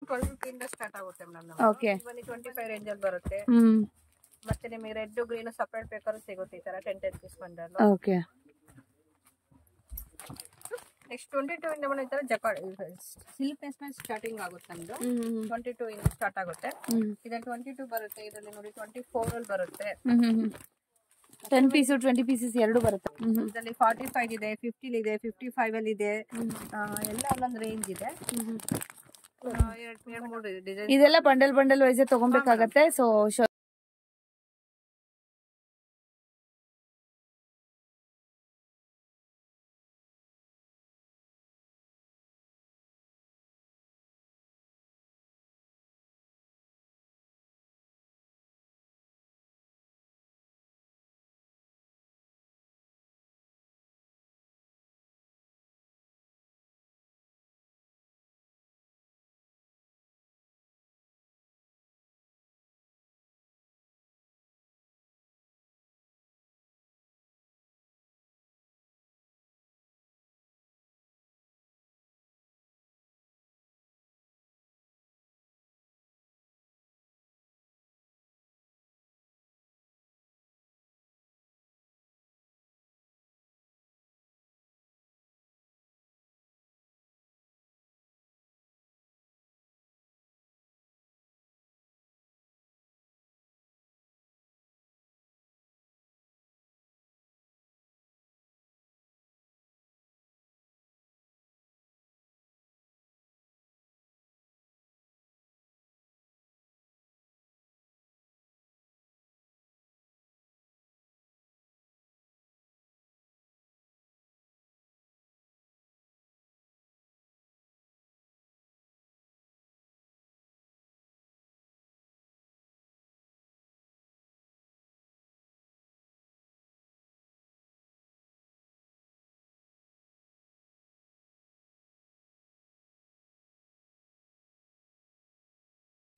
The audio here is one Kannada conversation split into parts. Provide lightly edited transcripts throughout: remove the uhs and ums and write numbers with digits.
12 ಇಂದ ಸ್ಟಾರ್ಟ್ ಆಗುತ್ತೆ ಮೇಡಮ್. ಓಕೆ. 25 ರೇಂಜ್ ಅಲ್ಲಿ ಬರುತ್ತೆ. ಮತ್ತೆ ನಿಮಗೆ ರೆಡ್ ಗ್ರೀನ್ ಸಪರೇಟ್ ಬೇಕಾದ್ರೂ ಸಿಗುತ್ತೆ ಈ ತರ 10 ಪೀಸ್ ಬಂಡಲ್. ಓಕೆ. ನೆಕ್ಸ್ಟ್ 22 ಇಂದ ಈ ತರ ಜಕಾರ್ಡ್ ಸಿಲ್ಕ್ ನೇಸ್ ಸ್ಟಾರ್ಟಿಂಗ್ ಆಗುತ್ತೆ ನಮ್ದು. 22 ಇಂದ ಸ್ಟಾರ್ಟ್ ಆಗುತ್ತೆ. ಇದರಲ್ಲಿ 22 ಬರುತ್ತೆ. ಇದರಲ್ಲಿ ನೋಡಿ 24 ಅಲ್ಲಿ ಬರುತ್ತೆ. 10 ಪೀಸ್ 20 ಪೀಸಸ್ ಎರಡು ಬರುತ್ತೆ. ಇದರಲ್ಲಿ 45 ಇದೆ, 50 ಇದೆ, 55 ಅಲ್ಲಿ ಇದೆ. ಎಲ್ಲ ಒಂದೊಂದು ರೇಂಜ್ ಇದೆ. ಇದೆಲ್ಲ ಬಂಡಲ್ ಬಂಡಲ್ ವೈಸ್ ತಗೊಬೇಕಾಗತ್ತೆ. So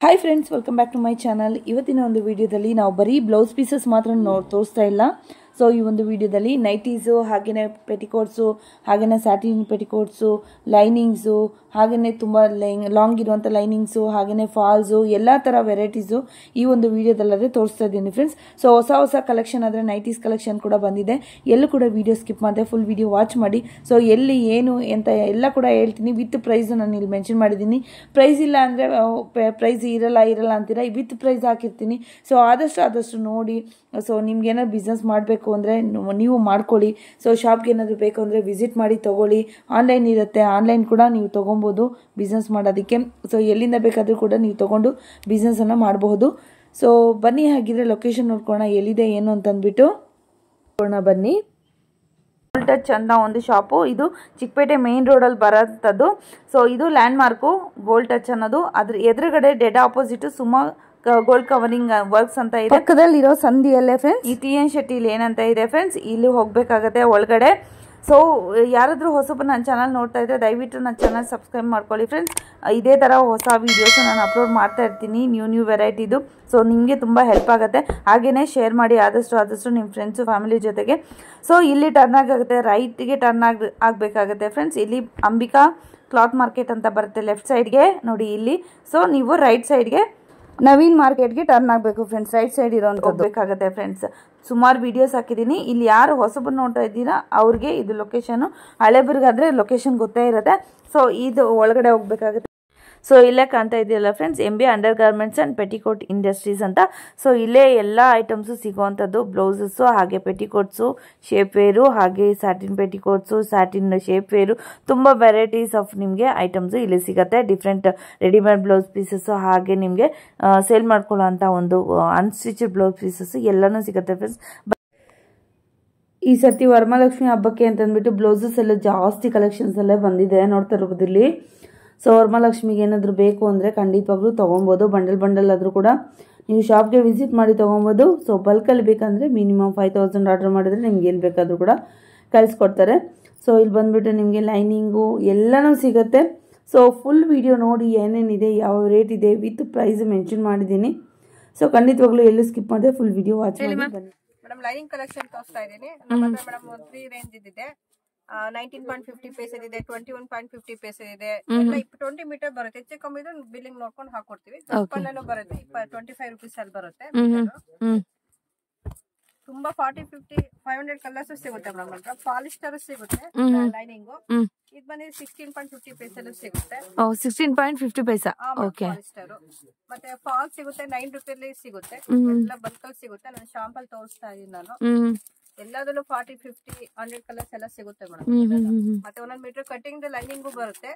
hi friends, welcome back to my channel. ಇವತ್ತಿನ ಒಂದು ವಿಡಿಯೋದಲ್ಲಿ ನಾವು ಬರೀ ಬ್ಲೌಸ್ ಪೀಸಸ್ ಮಾತ್ರ ತೋರಿಸ್ತಾ ಇಲ್ಲ. ಸೊ ಈ ಒಂದು ವಿಡಿಯೋದಲ್ಲಿ ನೈಟೀಸು, ಹಾಗೆಯೇ ಪೆಟಿಕೋಟ್ಸು, ಹಾಗೆಯೇ ಸ್ಯಾಟಿನ್ ಪೆಟಿಕೋಟ್ಸು, ಲೈನಿಂಗ್ಸು, ಹಾಗೆಯೇ ತುಂಬ ಲಾಂಗ್ ಇರುವಂಥ ಲೈನಿಂಗ್ಸು, ಹಾಗೆಯೇ ಫಾಲ್ಸು, ಎಲ್ಲ ಥರ ವೆರೈಟೀಸು ಈ ಒಂದು ವಿಡಿಯೋದಲ್ಲದೆ ತೋರಿಸ್ತಾ ಇದ್ದೀನಿ ಫ್ರೆಂಡ್ಸ್. ಸೊ ಹೊಸ ಕಲೆಕ್ಷನ್ ಆದರೆ ನೈಟೀಸ್ ಕಲೆಕ್ಷನ್ ಕೂಡ ಬಂದಿದೆ. ಎಲ್ಲೂ ಕೂಡ ವಿಡಿಯೋ ಸ್ಕಿಪ್ ಮಾಡಿದೆ, ಫುಲ್ ವಿಡಿಯೋ ವಾಚ್ ಮಾಡಿ. ಸೊ ಎಲ್ಲಿ ಏನು ಅಂತ ಎಲ್ಲ ಕೂಡ ಹೇಳ್ತೀನಿ. ವಿತ್ ಪ್ರೈಸು ನಾನು ಇಲ್ಲಿ ಮೆನ್ಷನ್ ಮಾಡಿದ್ದೀನಿ. ಪ್ರೈಸ್ ಇಲ್ಲ ಅಂದರೆ ಪ್ರೈಸ್ ಇರಲ್ಲ ಅಂತೀರಾ, ವಿತ್ ಪ್ರೈಸ್ ಹಾಕಿರ್ತೀನಿ. ಸೊ ಆದಷ್ಟು ನೋಡಿ. ಸೊ ನಿಮ್ಗೆ ಏನಾದ್ರು ಬಿಸ್ನೆಸ್ ಮಾಡಬೇಕು ಅಂದರೆ ನೀವು ಮಾಡ್ಕೊಳ್ಳಿ. ಸೊ ಶಾಪ್ಗೆ ಏನಾದರೂ ಬೇಕು ಅಂದರೆ ವಿಸಿಟ್ ಮಾಡಿ ತೊಗೊಳ್ಳಿ. ಆನ್ಲೈನ್ ಇರುತ್ತೆ, ಆನ್ಲೈನ್ ಕೂಡ ನೀವು ತೊಗೊಬೋದು ಬಿಸ್ನೆಸ್ ಮಾಡೋದಕ್ಕೆ. ಸೊ ಎಲ್ಲಿಂದ ಬೇಕಾದರೂ ಕೂಡ ನೀವು ತೊಗೊಂಡು ಬಿಸ್ನೆಸ್ಸನ್ನು ಮಾಡಬಹುದು. ಸೊ ಬನ್ನಿ, ಹಾಗಿದ್ರೆ ಲೊಕೇಶನ್ ನೋಡ್ಕೊಳ್ಳೋಣ ಎಲ್ಲಿದೆ ಏನು ಅಂತಂದ್ಬಿಟ್ಟು ಬನ್ನಿ. ಗೋಲ್ಡ್ ಟಚ್ ಅಂತ ಒಂದು ಶಾಪು, ಇದು ಚಿಕ್ಕಪೇಟೆ ಮೇನ್ ರೋಡಲ್ಲಿ ಬರೋಂಥದ್ದು. ಸೊ ಇದು ಲ್ಯಾಂಡ್ ಮಾರ್ಕು ಗೋಲ್ಡ್ ಟಚ್ ಅನ್ನೋದು. ಅದ್ರ ಎದುರುಗಡೆ dead opposite Suma gold covering works ಅಂತ ಇದೆ. ಪಕ್ಕದಲ್ಲಿ ಇರೋ ಸಂಧಿಯಲ್ಲೇ ಫ್ರೆಂಡ್ಸ್ ಈ ಟಿ ಎನ್ ಶೆಟ್ಟಿಲಿ ಏನಂತ ಇದೆ ಫ್ರೆಂಡ್ಸ್, ಇಲ್ಲಿ ಹೋಗ್ಬೇಕಾಗತ್ತೆ ಒಳಗಡೆ. ಸೊ ಯಾರಾದರೂ ಹೊಸಬ ನನ್ನ ಚಾನಲ್ ನೋಡ್ತಾ ಇದ್ದರೆ ದಯವಿಟ್ಟು ನನ್ನ ಚಾನಲ್ ಸಬ್ಸ್ಕ್ರೈಬ್ ಮಾಡ್ಕೊಳ್ಳಿ ಫ್ರೆಂಡ್ಸ್. ಇದೇ ಥರ ಹೊಸ ವೀಡಿಯೋಸ್ ನಾನು ಅಪ್ಲೋಡ್ ಮಾಡ್ತಾ ಇರ್ತೀನಿ, ನ್ಯೂ ವೆರೈಟಿದು. ಸೊ ನಿಮಗೆ ತುಂಬ ಹೆಲ್ಪ್ ಆಗುತ್ತೆ. ಹಾಗೆಯೇ ಶೇರ್ ಮಾಡಿ ಆದಷ್ಟು ನಿಮ್ಮ ಫ್ರೆಂಡ್ಸು ಫ್ಯಾಮಿಲಿ ಜೊತೆಗೆ. ಸೊ ಇಲ್ಲಿ ಟರ್ನ್ ಆಗುತ್ತೆ, ರೈಟ್ಗೆ ಟರ್ನ್ ಆಗಬೇಕಾಗತ್ತೆ ಫ್ರೆಂಡ್ಸ್. ಇಲ್ಲಿ ಅಂಬಿಕಾ ಕ್ಲಾತ್ ಮಾರ್ಕೆಟ್ ಅಂತ ಬರುತ್ತೆ ಲೆಫ್ಟ್ ಸೈಡ್ಗೆ ನೋಡಿ ಇಲ್ಲಿ. ಸೊ ನೀವು ರೈಟ್ ಸೈಡ್ಗೆ ನವೀನ್ ಮಾರ್ಕೆಟ್ಗೆ ಟರ್ನ್ ಆಗಬೇಕು ಫ್ರೆಂಡ್ಸ್. ರೈಟ್ ಸೈಡ್ ಇರೋಂಥ ಹೋಗ್ಬೇಕಾಗತ್ತೆ ಫ್ರೆಂಡ್ಸ್. ಸುಮಾರು ವೀಡಿಯೋಸ್ ಹಾಕಿದ್ದೀನಿ. ಇಲ್ಲಿ ಯಾರು ಹೊಸಬರು ನೋಡ್ತಾ ಇದ್ದೀರಾ ಅವ್ರಿಗೆ ಇದು ಲೊಕೇಶನು. ಹಳೆಬರಿಗಾದರೆ ಲೊಕೇಶನ್ ಗೊತ್ತೇ ಇರುತ್ತೆ. ಸೊ ಇದು ಒಳಗಡೆ ಹೋಗ್ಬೇಕಾಗುತ್ತೆ. ಸೊ ಇಲ್ಲೇ ಕಾಣ್ತಾ ಇದೆಯಲ್ಲ friends, MB under garments and petticoat industries ಅಂತ. ಸೊ ಇಲ್ಲೇ ಎಲ್ಲ ಐಟಮ್ಸು ಸಿಗೋವಂಥದ್ದು, ಬ್ಲೌಸಸ್ಸು, ಹಾಗೆ ಪೆಟಿಕೋಟ್ಸು, ಶೇಪ್ ವೇರು, ಹಾಗೆ satin petticoats, satin shape wear, ತುಂಬ ವೆರೈಟೀಸ್ ಆಫ್ ನಿಮಗೆ ಐಟಮ್ಸು ಇಲ್ಲಿ ಸಿಗುತ್ತೆ. ಡಿಫ್ರೆಂಟ್ ರೆಡಿಮೇಡ್ ಬ್ಲೌಸ್ ಪೀಸಸ್ಸು, ಹಾಗೆ ನಿಮಗೆ ಸೇಲ್ ಮಾಡ್ಕೊಳ್ಳೋ ಅಂಥ ಒಂದು ಅನ್ಸ್ಟಿಚಡ್ ಬ್ಲೌಸ್ ಪೀಸಸ್ಸು ಎಲ್ಲನೂ ಸಿಗುತ್ತೆ ಫ್ರೆಂಡ್ಸ್. ಈ ಸರ್ತಿ ವರಮಹಾಲಕ್ಷ್ಮಿ ಹಬ್ಬಕ್ಕೆ ಅಂತಂದ್ಬಿಟ್ಟು ಬ್ಲೌಸಸ್ ಎಲ್ಲ ಜಾಸ್ತಿ ಕಲೆಕ್ಷನ್ಸ್ ಎಲ್ಲ ಬಂದಿದೆ, ನೋಡ್ತಾ ಇರ್ಬೋದು ಇಲ್ಲಿ. ಸೊ ವರಮಹಾಲಕ್ಷ್ಮಿಗೆ ಏನಾದರೂ ಬೇಕು ಅಂದರೆ ಖಂಡಿತವಾಗ್ಲೂ ತೊಗೊಬೋದು. ಬಂಡಲ್ ಆದರೂ ಕೂಡ ನೀವು ಶಾಪ್ಗೆ ವಿಸಿಟ್ ಮಾಡಿ ತೊಗೊಬೋದು. ಸೊ ಬಲ್ಕಲ್ಲಿ ಬೇಕಂದರೆ ಮಿನಿಮಮ್ 5000 ಆರ್ಡರ್ ಮಾಡಿದ್ರೆ ನಿಮ್ಗೆ ಏನು ಬೇಕಾದರೂ ಕೂಡ ಕಳಿಸ್ಕೊಡ್ತಾರೆ. ಸೊ ಇಲ್ಲಿ ಬಂದುಬಿಟ್ಟು ನಿಮಗೆ ಲೈನಿಂಗು ಎಲ್ಲನೂ ಸಿಗುತ್ತೆ. ಸೊ ಫುಲ್ ವಿಡಿಯೋ ನೋಡಿ ಏನೇನಿದೆ, ಯಾವ ರೇಟ್ ಇದೆ, ವಿತ್ ಪ್ರೈಸ್ ಮೆನ್ಷನ್ ಮಾಡಿದ್ದೀನಿ. ಸೊ ಖಂಡಿತವಾಗ್ಲೂ ಎಲ್ಲೂ ಸ್ಕಿಪ್ ಮಾಡಿದೆ, ಫುಲ್ ವಿಡಿಯೋ ವಾಚ್ ಮಾಡಿ ಬನ್ನಿ. ಮೇಡಮ್ ಲೈನಿಂಗ್ ಕಲೆಕ್ಷನ್ ತೋರಿಸ್ತಾ ಇದ್ದೀನಿ. ನಮ್ಮ ಹತ್ರ ಮೇಡಮ್ 3 ರೇಂಜ್ ಇದೆ. 19.50 ಪೈಸೆ ಇದೆ, 21.50 ಪೈಸೆ ಇದೆ, ಎಲ್ಲ 20 ಮೀಟರ್ ಬರುತ್ತೆ. ಹೆಚ್ಚು ಕಮ್ಮಿ ಬಿಲ್ಲಿಂಗ್ ನೋಡ್ಕೊಂಡು ಹಾಕೊಡ್ತೀವಿ. ಕಪ್ಪಲ್ಲೂ ಬರುತ್ತೆ, 25 ರುಪೀಸ್ ಅಲ್ಲಿ ಬರುತ್ತೆ. ತುಂಬಾ 40, 50, 500 ಕಲರ್ಸ್ ಸಿಗುತ್ತೆ ಮೇಡಮ್. ಹತ್ರ ಪಾಲಿಸ್ಟರ್ ಸಿಗುತ್ತೆ ಲೈನಿಂಗ್. ಇದು ಬಂದು 16.50 ಪೈಸೆ ಸಿಗುತ್ತೆ. 16.50 ಪೈಸಾ. ಓಕೆ. ಪಾಲಿಸ್ಟರ್ ಮತ್ತೆ ಫಾಲ್ ಸಿಗುತ್ತೆ, 9 ರೂಪಾಯಿ ಸಿಗುತ್ತೆ. ಎಲ್ಲ ಬಲ್ಕಲ್ ಸಿಗುತ್ತೆ. ನಾನು ಶಾಂಪಲ್ ತೋರಿಸ್ತಾ ಇದೀನಿ ನಾನು. ಎಲ್ಲದಲ್ಲೂ 40, 50, 100 ಕಲರ್ಸ್ ಎಲ್ಲ ಸಿಗುತ್ತೆ ಮೇಡಮ್. ಮತ್ತೆ ಒಂದೊಂದು ಮೀಟರ್ ಕಟಿಂಗ್ ಲೈನಿಂಗ್ ಬರುತ್ತೆ.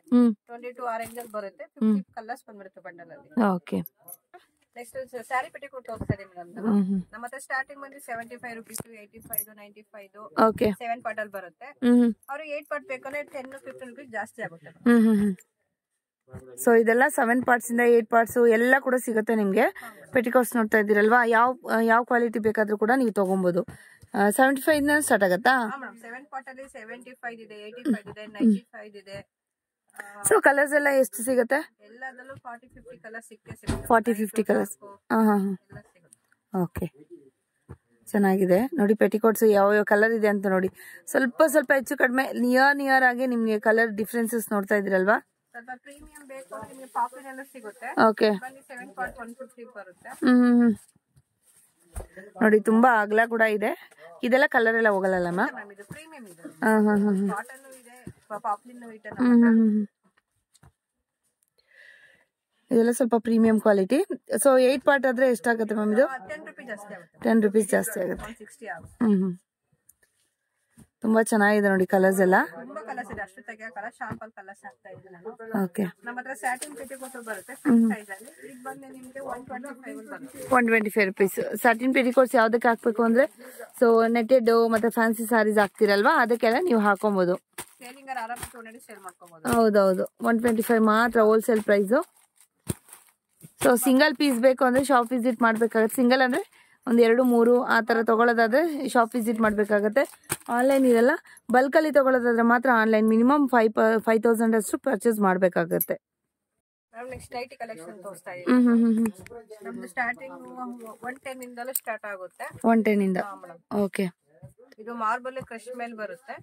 22 ಆರೆಂಜ್ ಅಲ್ಲಿ ಬರುತ್ತೆ. 50 ಕಲರ್ಸ್ ಬಂದ್ಬಿಡುತ್ತೆ ಬಂಡಲ್ ಅಲ್ಲಿ. ಓಕೆ. ನೆಕ್ಸ್ಟ್ ಸ್ಯಾರಿ ಪೆಟಿಕೋಟ್ ತೋರಿಸ್ತಾ ಇದೀನಿ ಮೇಡಮ್. ನಮ್ಮ ಹತ್ರ ಸ್ಟಾರ್ಟಿಂಗ್ ಬಂದು 75 ರುಪೀಸ್, 85, 95, ಓಕೆ. 7 ಪಾರ್ಟ್ ಅಲ್ಲಿ ಬರುತ್ತೆ. ಅವ್ರಿಗೆ 8 ಪಾರ್ಟ್ ಬೇಕಂದ್ರೆ 10, 15 ರುಪೀಸ್ ಜಾಸ್ತಿ ಆಗುತ್ತೆ. ಸೊ ಇದೆಲ್ಲ 7 ಪಾರ್ಟ್ಸ್ ಇಂದ 8 ಪಾರ್ಟ್ಸ್ ಎಲ್ಲ ಕೂಡ ಸಿಗುತ್ತೆ ನಿಮ್ಗೆ. ಪೆಟಿಕೋಟ್ಸ್ ನೋಡ್ತಾ ಇದ್ದೀರಲ್ವಾ, ಯಾವ ಕ್ವಾಲಿಟಿ ಬೇಕಾದ್ರೂ ಕೂಡ ನೀವು ತಗೊಬಹುದು. 75 ಇಂದ ಸ್ಟಾರ್ಟ್ ಆಗತ್ತಾ? 7 ಪಾರ್ಟ್ ಅಲ್ಲಿ 75 ಇದೆ, 85 ಇದೆ, 95 ಇದೆ. ಸೊ ಕಲರ್ಸ್ ಎಲ್ಲ ಎಷ್ಟು ಸಿಗುತ್ತೆ? ಎಲ್ಲದಲ್ಲೂ 40, 50 ಕಲರ್ಸ್ ಸಿಗುತ್ತೆ. 40, 50 ಕಲರ್ಸ್. ಓಕೆ, ಚೆನ್ನಾಗಿದೆ ನೋಡಿ. ಪೆಟಿಕೋಟ್ಸ್ ಯಾವ ಕಲರ್ ಇದೆ ಅಂತ ನೋಡಿ. ಸ್ವಲ್ಪ ಹೆಚ್ಚು ಕಡಿಮೆ ನಿಯರ್ ಆಗಿ ನಿಮ್ಗೆ ಕಲರ್ ಡಿಫ್ರೆನ್ಸಸ್ ನೋಡ್ತಾ ಇದ್ರಲ್ವಾ. ಸ್ವಲ್ಪ ಪ್ರೀಮಿಯಂ ಬೇಕು ಅಂದ್ರೆ ನಿಮಗೆ ಪಾಪಿನ್ ಎಲ್ಲ ಸಿಗುತ್ತೆ. ಓಕೆ. 7 ಪಾರ್ಟ್ 150 ಬರುತ್ತೆ. ನೋಡಿ ತುಂಬಾ ಅಗಲ ಕೂಡ ಇದೆ. ಇದೆಲ್ಲ ಕಲರ್ ಎಲ್ಲ ಹೋಗಲ್ಲ ಮ್ಯಾಮ್. ಇದು ಪ್ರೀಮಿಯಂ ಇದೆ. ಕಾಟನ್ ಇದೆ, ಪಾಪ್ಲಿನ್ ಇದೆ. ಇದೆಲ್ಲ ಸ್ವಲ್ಪ ಪ್ರೀಮಿಯಂ ಕ್ವಾಲಿಟಿ. ಸೊ 8 ಪಾರ್ಟ್ ಆದ್ರೆ ಎಷ್ಟಾಗುತ್ತೆ ಮ್ಯಾಮ್ ಇದು? 10 ರೂಪೀಸ್ ಜಾಸ್ತಿ ಆಗುತ್ತೆ. 10 ರೂಪೀಸ್ ಜಾಸ್ತಿ ಆಗುತ್ತೆ. 160 ಆಗುತ್ತೆ. ತುಂಬಾ ಚೆನ್ನಾಗಿದೆ ನೋಡಿ ಕಲರ್ಸ್ ಎಲ್ಲ. ತುಂಬಾ ಕಲರ್ಸ್ ಇದೆ, ಅಷ್ಟು ತೆಗಿಯ ಕಲರ್ ಶಾಂಪಲ್ ಕಲರ್ಸ್ ಆಗ್ತಾ ಇದೆ ನಾನು. ಓಕೆ. ನಮ್ಮ ಹತ್ರ ಸ್ಯಾಟಿನ್ ಪೆಟಿಕೋಟ್ ಬರುತ್ತೆ ಸೈಜ್ ಅಲ್ಲಿ. ಇದು ಬಂದು ನಿಮಗೆ 125 ಬರುತ್ತೆ. 125 ರುಪೀಸ್. ಸ್ಯಾಟಿನ್ ಪೆಟಿಕೋಟ್ಸ್ ಯಾವ್ದಕ್ಕೆ ಹಾಕ್ಬೇಕು ಅಂದ್ರೆ, ಸೊ ನೆಟೆಡ್ ಮತ್ತೆ ಫ್ಯಾನ್ಸಿ ಸಾರೀಸ್ ಹಾಕ್ತಿರಲ್ವಾ, ಅದಕ್ಕೆಲ್ಲ ನೀವು ಹಾಕೊಬಹುದು. ಸೇಲಿಂಗ್ ಆರಾಮಾಗಿ 200 ಸೇಲ್ ಮಾಡ್ಕೋಬಹುದು. ಹೌದೌದು. 125 ಮಾತ್ರ wholesale price. So single piece ಬೇಕು ಅಂದ್ರೆ ಶಾಪ್ ವಿಸಿಟ್ ಮಾಡ್ಬೇಕಾಗತ್ತೆ. ಸಿಂಗಲ್ ಅಂದ್ರೆ 1, 2, 3 ಆ ತರ ತಗೊಳ್ಳೋದಾದ್ರೆ ಶಾಪ್ ವಿಸಿಟ್ ಮಾಡ್ಬೇಕಾಗತ್ತೆ. ಆನ್ಲೈನ್ ಇರಲ್ಲ. ಬಲ್ಕಲ್ಲಿ ತಗೊಳ್ಳೋದಾದ್ರೆ ಮಾತ್ರ ಆನ್ಲೈನ್ ಮಿನಿಮಮ್ 5,000 ಅಷ್ಟು ಪರ್ಚೇಸ್ ಮಾಡ್ಬೇಕಾಗತ್ತೆ. ನೆಕ್ಸ್ಟ್ ನೈಟಿ ಕಲೆಕ್ಷನ್ ತೋರಿಸ್ತಾ ಇದೀನಿ. ನಮ್ದು ಸ್ಟಾರ್ಟಿಂಗ್ 110 ಇಂದಲೂ ಸ್ಟಾರ್ಟ್ ಆಗುತ್ತೆ. 110 ಇಂದ. ಓಕೆ. ಇದು ಮಾರ್ಬಲ್ ಕ್ರಶ್ ಮೇಲೆ ಬರುತ್ತೆ.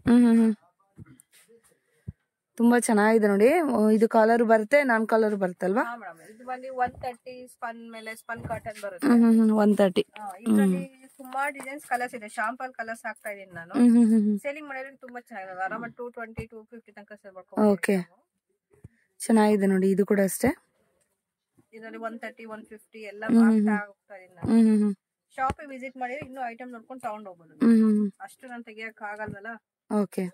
ತುಂಬಾ ಚೆನ್ನಾಗಿದೆ ನೋಡಿ. ಇದು ಕಾಲರ್ ಬರುತ್ತೆ, ನಾನ್ ಕಾಲರ್ ಬರುತ್ತಲ್ವಾ? ಇದು ಬಂದು 130 ಸ್ಪನ್ ಮೇಲೆ ಸ್ಪನ್ ಕಾಟನ್ ಬರುತ್ತೆ. 130. ಇದರಲ್ಲಿ ತುಂಬಾ ಡಿಸೈನ್ಸ್ ಕಲರ್ಸ್ ಇದೆ. ಶಾಂಪಲ್ ಕಲರ್ಸ್ ಹಾಕ್ತಾ ಇದೀನಿ ನಾನು. ಸೇಲಿಂಗ್ ಮಾಡಿದ್ರೆ ತುಂಬಾ ಚೆನ್ನಾಗಿದೆ. ಆರಾಮಾಗಿ 220, 250 ತನಕ ಸೇಲ್ ಮಾಡ್ಕೋಬಹುದು. ಓಕೆ, ಚೆನ್ನಾಗಿದೆ ನೋಡಿ. ಇದು ಕೂಡ ಅಷ್ಟೇ. ಇದರಲ್ಲಿ 130, 150 ಎಲ್ಲ ಹಾಕ್ತಾ ಇದೀನಿ ನಾನು. ಶಾಪ್ ವಿಸಿಟ್ ಮಾಡಿದ್ರೆ ಇನ್ನೂ ಐಟಮ್ ನೋಡ್ಕೊಂಡು ತಗೊಂಡ್ ಹೋಗ್ಬೋದು. ಅಷ್ಟು ನಾನು ತೆಗಿಯಕ್ ಆಗಲ್ವಲ್ಲ. ಓಕೆ.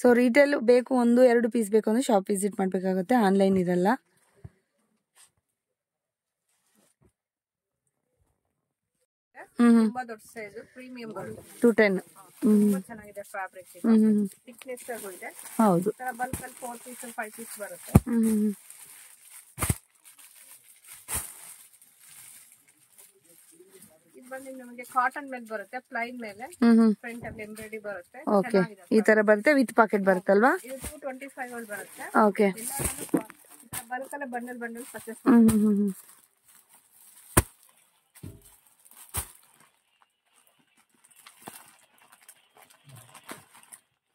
ಸೊ ರಿಟೇಲ್ ಬೇಕು 1, 2 ಪೀಸ್ ಬೇಕು ಅಂದ್ರೆ ಶಾಪ್ ವಿಸಿಟ್ ಮಾಡ್ಬೇಕಾಗುತ್ತೆ, ಆನ್ಲೈನ್ ಇರಲ್ಲ. ತುಂಬಾ ದೊಡ್ಡ ಸೈಜ್ ಪ್ರೀಮಿಯಂ ಬರುತ್ತೆ. 210. ತುಂಬಾ ಚೆನ್ನಾಗಿದೆ ಫ್ಯಾಬ್ರಿಕ್. ಥಿಕ್ನೆಸ್ ಇದೆ. ಹೌದು. ಬಲ್ಕ್ ಅಲ್ಲಿ 4 ಪೀಸ್ 5 ಪೀಸ್ ಬರುತ್ತೆ. ಇದು ಬಂದು ನಮಗೆ ಕಾಟನ್ ಮೇಲೆ ಬರುತ್ತೆ, ಪ್ಲೈನ್ ಮೇಲೆ ಫ್ರಂಟ್ ಅಲ್ಲಿ ಎಂಬ್ರಾಯ್ಡರಿ ಬರುತ್ತೆ. ಓಕೆ, ಈ ತರ ಬರುತ್ತೆ. ವಿತ್ ಪಾಕೆಟ್ ಬರುತ್ತಲ್ವಾ? ಇದು 225 ಅಲ್ಲಿ ಬರುತ್ತೆ. ಓಕೆ. ಬಲ್ಕ್ ಅಲ್ಲಿ ಬಂಡಲ್ ಪರ್ಚೇಸ್.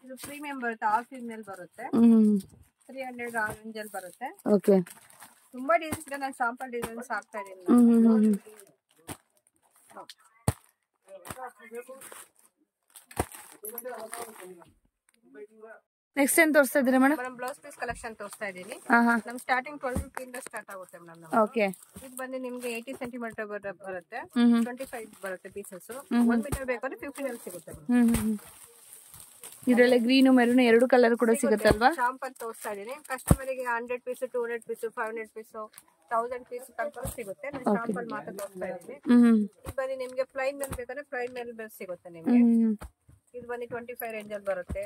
ಇದು ಪ್ರೀಮಿಯಂ ಬರುತ್ತೆ, ಆಫ್ ಮೇಲೆ ಬರುತ್ತೆ. 300 ಆರೆಂಜ್ ಅಲ್ಲಿ ಬರುತ್ತೆ. ಓಕೆ. ತುಂಬಾ ಡಿಸೈನ್ಸ್ ಇದೆ. ನಾನು ಶಾಂಪಲ್ ಡಿಸೈನ್ಸ್ ಹಾಕ್ತಾ ಇದೀನಿ. ನೆಕ್ಸ್ಟ್ ಏನ್ ತೋರಿಸ್ತಾ ಇದ್ದೀರಾ ಮೇಡಮ್? ಬ್ಲೌಸ್ ಪೀಸ್ ಕಲೆಕ್ಷನ್ ತೋರಿಸ್ತಾ ಇದೀನಿ. ನಮ್ ಸ್ಟಾರ್ಟಿಂಗ್ 12 ರೂಪಾಯಿಂದ ಸ್ಟಾರ್ಟ್ ಆಗುತ್ತೆ ಮೇಡಮ್. ಓಕೆ. ಇದು ಬಂದು ನಿಮ್ಗೆ 80 ಸೆಂಟಿಮೀಟರ್ ಬರುತ್ತೆ. 25 ಬರುತ್ತೆ ಪೀಸಸ್. 1 ಮೀಟರ್ ಬೇಕಂದ್ರೆ 15 ಅಲ್ಲಿ ಸಿಗುತ್ತೆ. ಇದರಲ್ಲಿ ಗ್ರೀನ್ ಮೆರೂನ್ 2 ಕಲರ್ ಕೂಡ ಸಿಗುತ್ತಲ್ವಾ? ಶಾಂಪಲ್ ತೋರಿಸ್ತಾ ಇದೀನಿ. ಕಸ್ಟಮರಿಗೆ 100 ಪೀಸ್, 200 ಪೀಸ್, 500 ಪೀಸ್, 1000 ಪೀಸ್ ತನಕ ಸಿಗುತ್ತೆ. ನಾನು ಶಾಂಪಲ್ ಮಾತ್ರ ತೋರಿಸ್ತಾ ಇದೀನಿ. ಇದು ಬಂದು ನಿಮ್ಗೆ ಪ್ಲೈನ್ ಮೇಲೆ ಬೇಕಂದ್ರೆ ಪ್ಲೈನ್ ಮೇಲೆ ಸಿಗುತ್ತೆ ನಿಮ್ಗೆ. ಇದು ಬಂದು 25 ರೇಂಜ್ ಅಲ್ಲಿ ಬರುತ್ತೆ.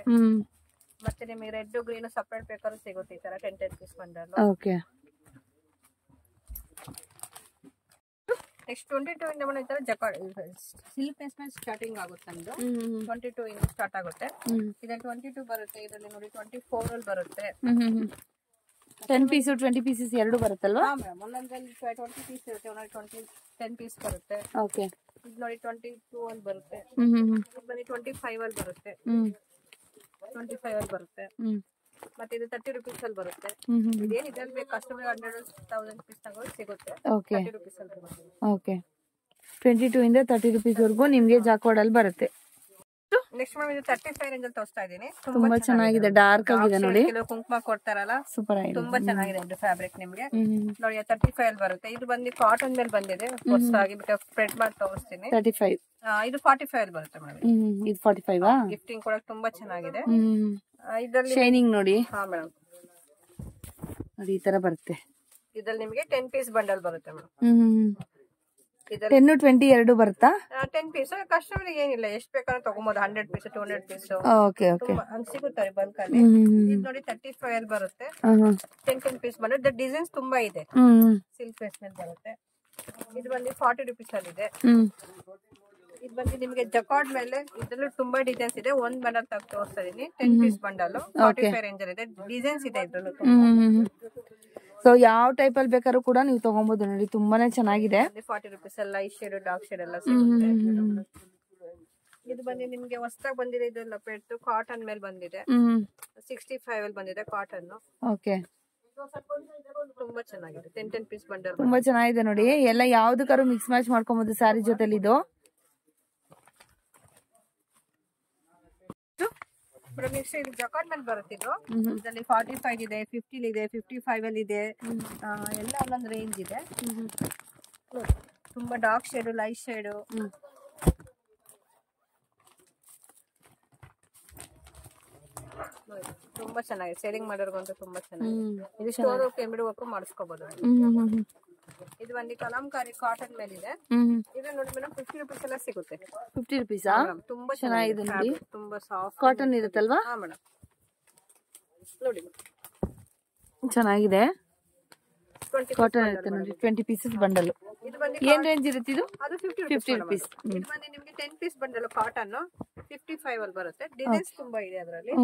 ಮತ್ತೆ ನಿಮಗೆ ರೆಡ್ ಗ್ರೀನ್ ಸಪರೇಟ್ ಬೇಕಾದ್ರೂ ಸಿಗುತ್ತೆ. ಈ ತರ 10 ಪೀಸ್ ಬಂಡಲ್. ಓಕೆ. ನೆಕ್ಸ್ಟ್ 22 ಇಂದ ಈ ತರ ಜಕಾರ್ಡ್ ಸಿಲ್ಕ್ ಪೇಸ್ ಮೇಲೆ ಸ್ಟಾರ್ಟಿಂಗ್ ಆಗುತ್ತೆ ನಮ್ದು. 22 ಇಂದ ಸ್ಟಾರ್ಟ್ ಆಗುತ್ತೆ. ಇದರಲ್ಲಿ 22 ಬರುತ್ತೆ. ಇದರಲ್ಲಿ ನೋಡಿ 24 ಅಲ್ಲಿ ಬರುತ್ತೆ. 10 ಪೀಸ್ 20 ಪೀಸಸ್ 2 ಬರುತ್ತಲ್ವಾ? ಒಂದೊಂದ್ರಲ್ಲಿ 20 ಪೀಸ್ ಇರುತ್ತೆ, ಒಂದೊಂದು 10 ಪೀಸ್ ಬರುತ್ತೆ. ಓಕೆ. ಇದು ನೋಡಿ 22 ಅಲ್ಲಿ ಬರುತ್ತೆ. ಇದು ಬನ್ನಿ 25 ಅಲ್ಲಿ ಬರುತ್ತೆ. 25 ಅಲ್ಲಿ ಬರುತ್ತೆ. ಮತ್ತೆ ಇದು 30 rupees ಅಲ್ಲಿ ಬರುತ್ತೆ. ಇದೇನ್ ಇದ್ರಲ್ಲಿ ಬೇಕು ಕಸ್ಟಮರ್ 100,000 rupees ತಗೊಂಡು ಸಿಗುತ್ತೆ. 30 rupees ಅಲ್ಲಿ ಬರುತ್ತೆ. ಓಕೆ 22 ಇಂದ 30 rupees ವರೆಗೂ ನಿಮ್ಗೆ ಜಾಕ್ವಾರ್ಡ್ ಅಲ್ಲಿ ಬರುತ್ತೆ. ನೆಕ್ಸ್ಟ್ ಮೇಡಮ್ ಇದು 35 ರೇಂಜ್ ಅಲ್ಲಿ ತೋರಿಸ್ತಾ ಇದೀನಿ. ತುಂಬಾ ಚೆನ್ನಾಗಿದೆ, ಡಾರ್ಕ್ ಆಗಿದೆ ನೋಡಿ. ಕೆಲವು ಕುಂಕುಮ ಕೊಡ್ತಾರಲ್ಲ, ಸೂಪರ್ ಆಗಿದೆ, ತುಂಬಾ ಚೆನ್ನಾಗಿದೆ ಇದು ಫ್ಯಾಬ್ರಿಕ್ ನಿಮ್ಗೆ. ನೋಡಿ 35 ಅಲ್ಲಿ ಬರುತ್ತೆ. ಇದು ಬಂದು ಕಾಟನ್ ಮೇಲೆ ಬಂದಿದೆ ಹೊಸದಾಗಿ, ಸ್ಪ್ರೆಡ್ ಮಾಡಿ ತೋರಿಸ್ತೀನಿ. 35 ಇದು 45 ಅಲ್ಲಿ ಬರುತ್ತೆ ಮೇಡಮ್. ಇದು 45 ಆ? ಗಿಫ್ಟಿಂಗ್ ಕೂಡ ತುಂಬಾ ಚೆನ್ನಾಗಿದೆ. ಇದರಲ್ಲಿ ಶೈನಿಂಗ್ ನೋಡಿ. ಹಾ ಮೇಡಮ್ ನೋಡಿ ಈ ತರ ಬರುತ್ತೆ. ಇದ್ರಲ್ಲಿ ನಿಮಗೆ 10 ಪೀಸ್ ಬಂಡಲ್ ಬರುತ್ತೆ ಮೇಡಮ್. 10 20 ಎರಡು ಬರುತ್ತಾ? 10 ಪೀಸ್ ಕಸ್ಟಮರ್ ಏನಿಲ್ಲ, ಎಷ್ಟು ಬೇಕಾದ್ರೂ ತಗೊಬಹುದು. 100 ಪೀಸ್ 200 ಪೀಸ್ ಓಕೆ ಓಕೆ ಹಂಗ್ ಸಿಗುತ್ತಾರೆ ಬಲ್ಕ್ ಅಲ್ಲಿ. ಇದು ನೋಡಿ 35 ಅಲ್ಲಿ ಬರುತ್ತೆ. 10 ಪೀಸ್ ಬಂದ್ರೆ ಡಿಸೈನ್ಸ್ ತುಂಬಾ ಇದೆ. ಸಿಲ್ಕ್ ಪೇಸ್ ಮೇಲೆ ಬರುತ್ತೆ. ಇದು ಬಂದು 40 rupees ಅಲ್ಲಿ ಇದೆ. ಇದು ಬಂದು ನಿಮಗೆ ಜಕಾರ್ಡ್ ಮೇಲೆ ಇದ್ರಲ್ಲೂ ತುಂಬಾ ಡಿಸೈನ್ಸ್ ಇದೆ. ಒಂದ್ ಬಂಡಲ್ ತೋರಿಸ್ತಾ ಇದೀನಿ. 10 ಪೀಸ್ ಬಂಡಲ್ 45 ರೇಂಜ್ ಅಲ್ಲಿ ಇದೆ. ಡಿಸೈನ್ಸ್ ಇದೆ ಇದ್ರಲ್ಲೂ. ಸೊ ಯಾವ ಟೈಪ್ ಅಲ್ಲಿ ಬೇಕಾದ್ರೂ ಕೂಡ ನೀವು ತಗೊಬಹುದು ನೋಡಿ, ತುಂಬಾನೇ ಚೆನ್ನಾಗಿದೆ. 40 rupees ಅಲ್ಲಿ ಲೈಟ್ ಶೇಡ್ ಡಾರ್ಕ್ ಶೇಡ್ ಎಲ್ಲ ಸಿಗುತ್ತೆ. ಇದು ಬಂದು ನಿಮ್ಗೆ ಹೊಸದಾಗಿ ಬಂದಿದೆ. ಇದು ಲಪೇಟ್ ಕಾಟನ್ ಮೇಲೆ ಬಂದಿದೆ. 65 ಅಲ್ಲಿ ಬಂದಿದೆ ಕಾಟನ್. ಓಕೆ ತುಂಬಾ ಚೆನ್ನಾಗಿದೆ. 10 ಪೀಸ್ ಬಂಡಲ್ ತುಂಬಾ ಚೆನ್ನಾಗಿದೆ ನೋಡಿ. ಎಲ್ಲ ಯಾವ್ದಕ್ಕಾದ್ರೂ ಮಿಕ್ಸ್ ಮ್ಯಾಚ್ ಮಾಡ್ಕೊಬಹುದು ಸ್ಯಾರಿ ಜೊತೆಲಿ. ಇದು ನೆಕ್ಸ್ಟ್ ಇದು ಜಕಾರ್ಡ್ ಮೇಲೆ ಬರುತ್ತಿದ್ದು. ಇದರಲ್ಲಿ 45 ಇದೆ, 50 ಇದೆ, 55 ಅಲ್ಲಿ ಇದೆ. ಎಲ್ಲ ಒಂದೊಂದು ರೇಂಜ್ ಇದೆ. ತುಂಬಾ ಡಾರ್ಕ್ ಶೇಡ್ ಲೈಟ್ ಶೇಡ್ ತುಂಬಾ ಚೆನ್ನಾಗಿದೆ. ಸೇಲಿಂಗ್ ಮಾಡೋರ್ಗಂತೂ ತುಂಬಾ ಚೆನ್ನಾಗಿದೆ. ಇದು ಸ್ಟೋರ್ ವರ್ಕ್ ಎಂಬ್ರಾಯ್ಡರಿ ವರ್ಕ್ ಮಾಡಿಸ್ಕೋಬಹುದು. ಇದು ಒಂದು ಕಲಂಕಾರಿ ಕಾಟನ್ ಮೇಲೆ ಇದೆ. ಇದು ನೋಡಿ ಮೇಡಮ್ 50 rupees ಎಲ್ಲ ಸಿಗುತ್ತೆ. 50 rupees ತುಂಬಾ ಚೆನ್ನಾಗಿದೆ ನೋಡಿ. ತುಂಬಾ ಸಾಫ್ಟ್ ಕಾಟನ್ ಇರುತ್ತಲ್ವಾ? ಹಾ ಮೇಡಮ್ ನೋಡಿ ಚೆನ್ನಾಗಿದೆ. ಕಾಟನ್ ಇರುತ್ತೆ ನೋಡಿ. 20 ಪೀಸಸ್ ಬಂಡಲ್. ಇದು ಬಂದು ಏನ್ ರೇಂಜ್ ಇರುತ್ತೆ ಇದು? ಅದು 50 rupees. ಇದು ಬಂದು ನಿಮಗೆ 10 ಪೀಸ್ ಬಂಡಲ್ ಕಾಟನ್ 55 ಅಲ್ಲಿ ಬರುತ್ತೆ. ಡಿಸೈನ್ಸ್ ತುಂಬಾ ಇದೆ ಅದರಲ್ಲಿ.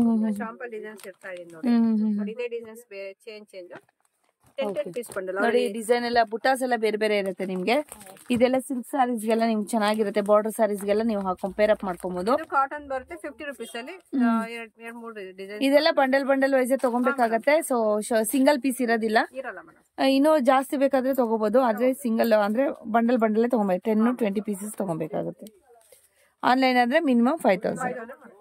ಶಾಂಪಲ್ ಡಿಸೈನ್ಸ್ ಇರ್ತಾ ಇದೆ ನೋಡಿ. ನೋಡಿ ಇದೇ ಡಿಸೈನ್ಸ್ ಚೇಂಜ್ 10 ಪೀಸ್ ಬಂಡಲ್ ನೋಡಿ. ಡಿಸೈನ್ ಎಲ್ಲ ಬುಟಾಸ್ ಎಲ್ಲ ಬೇರೆ ಬೇರೆ ಇರುತ್ತೆ ನಿಮ್ಗೆ. ಇದೆಲ್ಲ ಸಿಲ್ಕ್ ಸ್ಯಾರೀಸ್ ಗೆಲ್ಲ ನಿಮ್ಗೆ ಚೆನ್ನಾಗಿರುತ್ತೆ. ಬಾರ್ಡರ್ ಸ್ಯಾರೀಸ್ ಗೆಲ್ಲ ನೀವು ಕಂಪೇರ್ ಅಪ್ ಮಾಡ್ಕೊಬಹುದು. ಕಾಟನ್ ಬರುತ್ತೆ 50 rupees ಅಲ್ಲಿ 2-3 ಡಿಸೈನ್. ಇದೆಲ್ಲ ಬಂಡಲ್ ಬಂಡಲ್ ವೈಸ್ ತಗೊಬೇಕಾಗತ್ತೆ. ಸೊ ಸಿಂಗಲ್ ಪೀಸ್ ಇರೋದಿಲ್ಲ. ಇರಲ್ಲ ಮೇಡಮ್. ಇನ್ನೂ ಜಾಸ್ತಿ ಬೇಕಾದ್ರೆ ತಗೋಬಹುದು. ಆದ್ರೆ ಸಿಂಗಲ್ ಅಂದ್ರೆ ಬಂಡಲ್ ಬಂಡಲ್ ತಗೊಬೇಕು. 10-20 ಪೀಸಸ್ ತಗೊಬೇಕಾಗುತ್ತೆ. ಆನ್ಲೈನ್ ಆದ್ರೆ ಮಿನಿಮಮ್ 5000.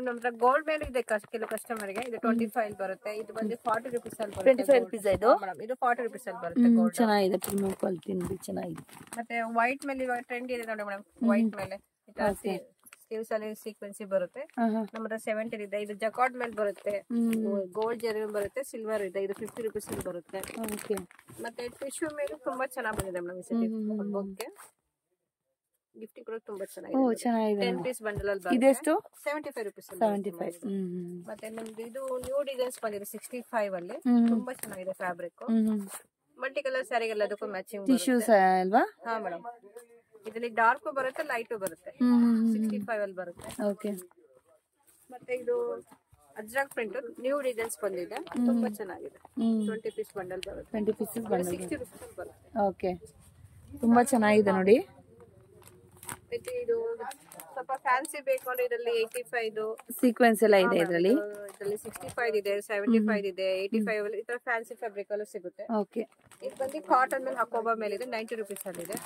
ನಮ್ದ್ರ ಗೋಲ್ಡ್ ಮೇಲೆ ಇದೆ ಕೆಲವು ಕಸ್ಟಮರ್ ಗೆ. ಇದು 25 ಬರುತ್ತೆ. ಇದು ಬಂದು 40 rupees ಅಲ್ಲಿ ಬರುತ್ತೆ. 25 rupees ಇದು ಮೇಡಮ್. ಇದು 40 rupees ಅಲ್ಲಿ ಬರುತ್ತೆ. ಗೋಲ್ಡ್ ಚೆನ್ನಾಗಿದೆ. ಪ್ರೀಮಿಯಂ ಕ್ವಾಲಿಟಿ ನೋಡಿ ಚೆನ್ನಾಗಿದೆ. ಮತ್ತೆ ವೈಟ್ ಮೇಲೆ ಇವಾಗ ಟ್ರೆಂಡ್ ಇದೆ ನೋಡಿ ಮೇಡಮ್. ವೈಟ್ ಮೇಲೆ ಸ್ಲೀವ್ಸ್ ಅಲ್ಲಿ ಸೀಕ್ವೆನ್ಸಿ ಬರುತ್ತೆ. ನಮ್ಮತ್ರ 70 ಇದೆ. ಇದು ಜಕಾರ್ಡ್ ಮೇಲೆ ಬರುತ್ತೆ. ಗೋಲ್ಡ್ ಜರಿ ಬರುತ್ತೆ. ಸಿಲ್ವರ್ ಇದೆ. ಇದು 50 rupees ಅಲ್ಲಿ ಬರುತ್ತೆ. ಮತ್ತೆ ಟಿಶ್ಯೂ ಮೇಲೆ ತುಂಬಾ ಚೆನ್ನಾಗಿ ಬಂದಿದೆ ಮೇಡಮ್. ಹಬ್ಬಕ್ಕೆ ಗಿಫ್ಟಿಂಗ್ ಕೂಡ ತುಂಬಾ ಚೆನ್ನಾಗಿದೆ. 10 ಪೀಸ್ ಬಂಡಲ್ ಅಲ್ಲಿ ಬರುತ್ತೆ. ಇದೆಷ್ಟು? 75 rupees. 75. ಮತ್ತೆ ನಮ್ದು ಇದು ನ್ಯೂ ಡಿಸೈನ್ಸ್ ಬಂದಿದೆ 65 ಅಲ್ಲಿ. ತುಂಬಾ ಚೆನ್ನಾಗಿದೆ ಫ್ಯಾಬ್ರಿಕ್. ಮಲ್ಟಿ ಕಲರ್ ಸ್ಯಾರಿಗೆಲ್ಲ ಅದಕ್ಕೂ ಮ್ಯಾಚಿಂಗ್ ಟಿಶ್ಯೂಸ್ ಅಲ್ವಾ? ಹಾ ಮೇಡಮ್. ಇದರಲ್ಲಿ ಡಾರ್ಕ್ ಬರುತ್ತೆ, ಲೈಟ್ ಬರುತ್ತೆ. 65 ಅಲ್ಲಿ ಬರುತ್ತೆ. ಓಕೆ. ಮತ್ತೆ ಇದು ಅಜ್ರಾಕ್ ಪ್ರಿಂಟ್ ನ್ಯೂ ಡಿಸೈನ್ಸ್ ಬಂದಿದೆ. ತುಂಬಾ ಚೆನ್ನಾಗಿದೆ. 20 ಪೀಸ್ ಬಂಡಲ್ ಬರುತ್ತೆ. 20 ಪೀಸಸ್ ಬಂಡಲ್ 60 rupees ಬರುತ್ತೆ. ಓಕೆ. ತುಂಬಾ ಚೆನ್ನಾಗಿದೆ ನೋಡಿ. ಮತ್ತೆ ಇದು ಸ್ವಲ್ಪ ಫ್ಯಾನ್ಸಿ ಬೇಕು ಅಂದ್ರೆ ಇದರಲ್ಲಿ 85 ಸೀಕ್ವೆನ್ಸ್ ಎಲ್ಲ ಇದೆ ಇದರಲ್ಲಿ. 65 ಇದೆ, 75 ಇದೆ, 85 ಅಲ್ಲಿ ಈ ತರ ಫ್ಯಾನ್ಸಿ ಫ್ಯಾಬ್ರಿಕ್ ಎಲ್ಲ ಸಿಗುತ್ತೆ. ಓಕೆ. ಇದು ಬಂದು ಕಾಟನ್ ಮೇಲೆ ಹಾಕೋಬಾ ಮೇಲೆ ಇದೆ. 90 rupees ಅಲ್ಲಿ ಇದೆ.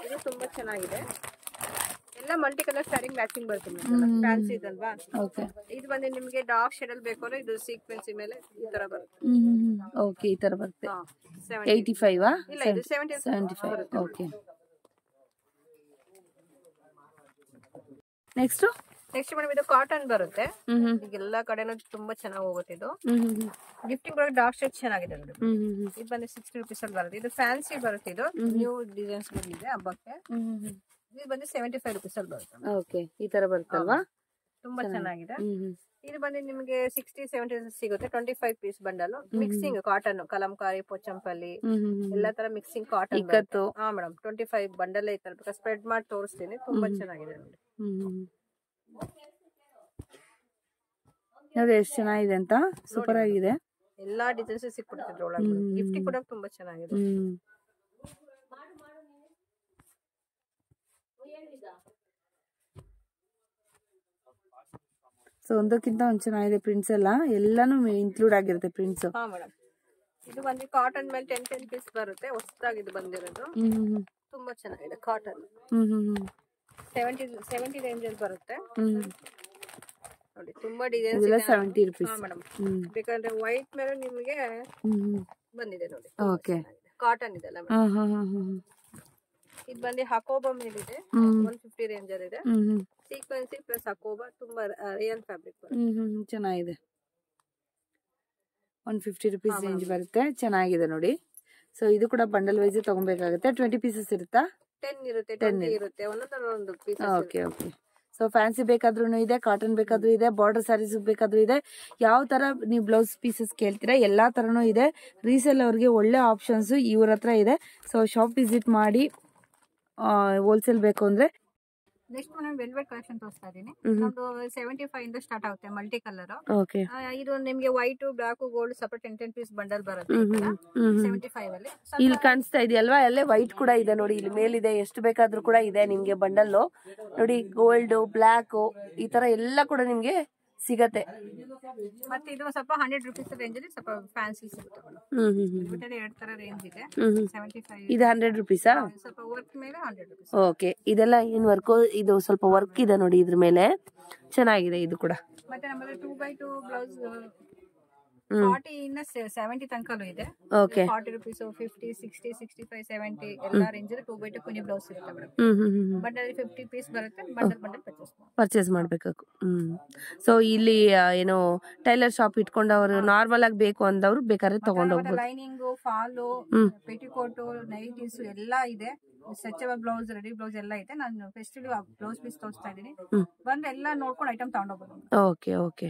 ಇದು ತುಂಬಾ ಚೆನ್ನಾಗಿದೆ. ಎಲ್ಲ ಮಲ್ಟಿ ಕಲರ್ ಸ್ಯಾರಿ ಮ್ಯಾಚಿಂಗ್ ಬರುತ್ತೆ. ಫ್ಯಾನ್ಸಿ ಇದಲ್ವಾ? ಓಕೆ. ಇದು ಬಂದು ನಿಮಗೆ ಡಾರ್ಕ್ ಶೇಡ್ ಅಲ್ಲಿ ಬೇಕು ಅಂದ್ರೆ ಇದು ಸೀಕ್ವೆನ್ಸಿ ಮೇಲೆ ಈ ತರ ಬರುತ್ತೆ. ಓಕೆ. ಈ ತರ ಬರುತ್ತೆ. 85 ಇಲ್ಲ ಇದು 75. ಓಕೆ. ನೆಕ್ಸ್ಟ್ ಮೇಡಮ್ ಇದು ಕಾಟನ್ ಬರುತ್ತೆ. ಈಗ ಎಲ್ಲಾ ಕಡೆನೂ ತುಂಬಾ ಚೆನ್ನಾಗಿ ಹೋಗುತ್ತೆ. ಇದು ಗಿಫ್ಟಿಂಗ್ ಬರೋ ಡಾರ್ಕ್ ಶೇಡ್ ಚೆನ್ನಾಗಿದೆ. ಇದು ಬಂದು 60 rupees ಅಲ್ಲಿ ಬರುತ್ತೆ. ಇದು ಫ್ಯಾನ್ಸಿ ಬರುತ್ತೆ. ಇದು ನ್ಯೂ ಡಿಸೈನ್ಸ್ ಬಂದಿದೆ ಹಬ್ಬಕ್ಕೆ. ಇದು ಬಂದು 75 rupees ಅಲ್ಲಿ ಬರುತ್ತೆ. ಓಕೆ. ಈ ತರ ಬರುತ್ತಲ್ವಾ? ತುಂಬಾ ಚೆನ್ನಾಗಿದೆ. ಇದು ಬಂದು ನಿಮಗೆ 60-70 ಸಿಗುತ್ತೆ. 25 piece bundle mixing cotton Kalamkari Pochampalli ಎಲ್ಲಾ ತರ ಮಿಕ್ಸಿಂಗ್ ಕಾಟನ್. ಹಾ ಮೇಡಮ್. 25 ಬಂಡಲ್ ಈ ತರ ಸ್ಪ್ರೆಡ್ ಮಾಡಿ ತೋರಿಸ್ತೀನಿ. ತುಂಬಾ ಚೆನ್ನಾಗಿದೆ ನೋಡಿ. ನೋಡಿ ಎಷ್ಟು ಚೆನ್ನಾಗಿದೆ ಅಂತ. ಸೂಪರ್ ಆಗಿದೆ. ಎಲ್ಲಾ ಡಿಸೈನ್ಸ್ ಸಿಕ್ಬಿಡುತ್ತೆ ಒಳಗೆ. ಗಿಫ್ಟ್ ಕೂಡ ತುಂಬಾ ಚೆನ್ನಾಗಿದೆ. ಸೊ ಒಂದಕ್ಕಿಂತ ಒಂದ್ ಚೆನ್ನಾಗಿದೆ ಪ್ರಿಂಟ್ಸ್ ಎಲ್ಲಾನು ಇನ್ಕ್ಲೂಡ್ ಆಗಿರುತ್ತೆ ಪ್ರಿಂಟ್ಸ್. ಹಾ ಮೇಡಮ್, ಇದು ಬಂದು ಕಾಟನ್ ಮೇಲೆ 10 ಪೀಸ್ ಬರುತ್ತೆ, ಹೊಸದಾಗಿ ಇದು ಬಂದಿರೋದು. ತುಂಬಾ ಚೆನ್ನಾಗಿದೆ ಕಾಟನ್. 70 ರೇಂಜ್ ಅಲ್ಲಿ ಬರುತ್ತೆ ನೋಡಿ. ತುಂಬಾ ಡಿಸೈನ್ಸ್ ಇದೆ 70 ರೂಪೀಸ್. ಮೇಡಮ್, ಬೇಕಾದ್ರೆ ವೈಟ್ ಮೇಲೆ ನಿಮಗೆ ಬಂದಿದೆ ನೋಡಿ. ಓಕೆ, ಕಾಟನ್ ಇದೆಲ್ಲ. ಇದು ಬಂದು ಹಕೋಬಾ ಮೇಲಿದೆ, 150 ರೇಂಜ್ ಅಲ್ಲಿ ಇದೆ. ಸೀಕ್ವೆನ್ಸಿ ಪ್ಲಸ್ ಹಕೋಬಾ, ತುಂಬಾ ರಿಯಲ್ ಫ್ಯಾಬ್ರಿಕ್ ಬರುತ್ತೆ. ಚೆನ್ನಾಗಿದೆ. 150 ರೂಪೀಸ್ ರೇಂಜ್ ಬರುತ್ತೆ, ಚೆನ್ನಾಗಿದೆ ನೋಡಿ. ಸೊ ಇದು ಕೂಡ ಬಂಡಲ್ ವೈಸ್ ತಗೊಬೇಕಾಗುತ್ತೆ. 20 ಪೀಸಸ್ ಇರುತ್ತಾ? 10 ಇರುತ್ತೆ, 20 ಇರುತ್ತೆ, ಒಂದೊಂದು piece. Okay okay. So fancy ಬೇಕಾದ್ರೂ ಇದೆ, ಕಾಟನ್ ಬೇಕಾದ್ರೂ ಇದೆ, ಬಾರ್ಡರ್ ಸ್ಯಾರೀಸ್ ಬೇಕಾದ್ರೂ ಇದೆ. ಯಾವ ತರ ನೀವು ಬ್ಲೌಸ್ ಪೀಸಸ್ ಕೇಳ್ತೀರಾ ಎಲ್ಲಾ ತರನು ಇದೆ. ರೀಸೇಲ್ ಅವ್ರಿಗೆ ಒಳ್ಳೆ ಆಪ್ಷನ್ಸ್ ಇವ್ರ ಹತ್ರ ಇದೆ. ಸೊ ಶಾಪ್ ವಿಸಿಟ್ ಮಾಡಿ. ಹೋಲ್ಸೇಲ್ ಬೇಕು ಅಂದ್ರೆ ನೆಕ್ಸ್ಟ್ ನಾನು ವೆಲ್ವೆಟ್ ಕಲೆಕ್ಷನ್ ತೋರಿಸ್ತಾ ಇದೀನಿ. ನಮ್ದು 75 ಇಂದ ಸ್ಟಾರ್ಟ್ ಆಗುತ್ತೆ, ಮಲ್ಟಿ ಕಲರ್. ಓಕೆ, ಇದು ನಿಮ್ಗೆ white, black, gold separate 10 piece bundle ಬರುತ್ತೆ 75 ಅಲ್ಲಿ. ಇಲ್ಲಿ ಕಾಣಿಸ್ತಾ ಇದೆಯಲ್ವಾ, ಅಲ್ಲೇ ವೈಟ್ ಕೂಡ ಇದೆ ನೋಡಿ. ಇಲ್ಲಿ ಮೇಲಿದೆ, ಎಷ್ಟು ಬೇಕಾದ್ರೂ ಕೂಡ ಇದೆ ನಿಮ್ಗೆ ಬಂಡಲ್ ನೋಡಿ. ಗೋಲ್ಡ್, ಬ್ಲಾಕ್ ಈ ತರ ಎಲ್ಲ ಕೂಡ ನಿಮ್ಗೆ ಸಿಗತ್ತೆ. ಮತ್ತೆ ಇದು ಸ್ವಲ್ಪ 100 ರೂಪೀಸ್ ರೇಂಜ್ ಅಲ್ಲಿ ಸ್ವಲ್ಪ ಫ್ಯಾನ್ಸಿ ಸಿಗುತ್ತೆ. 2 ತರ ರೇಂಜ್ ಇದೆ. 75 ಇದು 100 ರೂಪೀಸಾ? ಸ್ವಲ್ಪ ವರ್ಕ್ ಮೇಲೆ 100 ರೂಪೀಸ್. ಓಕೆ, ಇದೆಲ್ಲ ಏನ್ ವರ್ಕ್? ಇದು ಸ್ವಲ್ಪ ವರ್ಕ್ ಇದೆ ನೋಡಿ ಇದ್ರ ಮೇಲೆ, ಚೆನ್ನಾಗಿದೆ ಇದು ಕೂಡ. ಮತ್ತೆ ನಮ್ಮಲ್ಲಿ 2x2 ಬ್ಲೌಸ್ 40 ಇಂದ 70 ತನಕಲೂ ಇದೆ. ಓಕೆ, 40 ರೂಪೀಸ್, 50, 60, 65, 70 ಎಲ್ಲ ರೇಂಜ್ ಅಲ್ಲಿ 2x2 ಕುನಿ ಬ್ಲೌಸ್ ಇರುತ್ತೆ ಮೇಡಮ್. ಬಂಡಲ್ 50 ಪೀಸ್ ಬರುತ್ತೆ. ಬಂಡಲ್ ಪರ್ಚೇಸ್ ಮಾಡ್ಬೇಕು. ಸೊ ಇಲ್ಲಿ ಏನು ಟೈಲರ್ ಶಾಪ್ ಇಟ್ಕೊಂಡವ್ರು ನಾರ್ಮಲ್ ಆಗಿ ಬೇಕು ಅಂದವ್ರು ಬೇಕಾದ್ರೆ ತಗೊಂಡ್ ಹೋಗ್ಬೋದು. ಲೈನಿಂಗ್, ಫಾಲು, ಪೆಟಿಕೋಟ್, ನೈಟೀಸ್ ಎಲ್ಲ ಇದೆ. ಸ್ಟ್ರೆಚಬಲ್ ಬ್ಲೌಸ್, ರೆಡಿ ಬ್ಲೌಸ್ ಎಲ್ಲ ಇದೆ. ನಾನು ಫೆಸ್ಟಿವಲ್ ಬ್ಲೌಸ್ ಪೀಸ್ ತೋರಿಸ್ತಾ ಇದೀನಿ, ಬಂದು ಎಲ್ಲ ನೋಡ್ಕೊಂಡು ಐಟಮ್ ತಗೊಂಡೋಗ್ಬೋದು. Okay okay.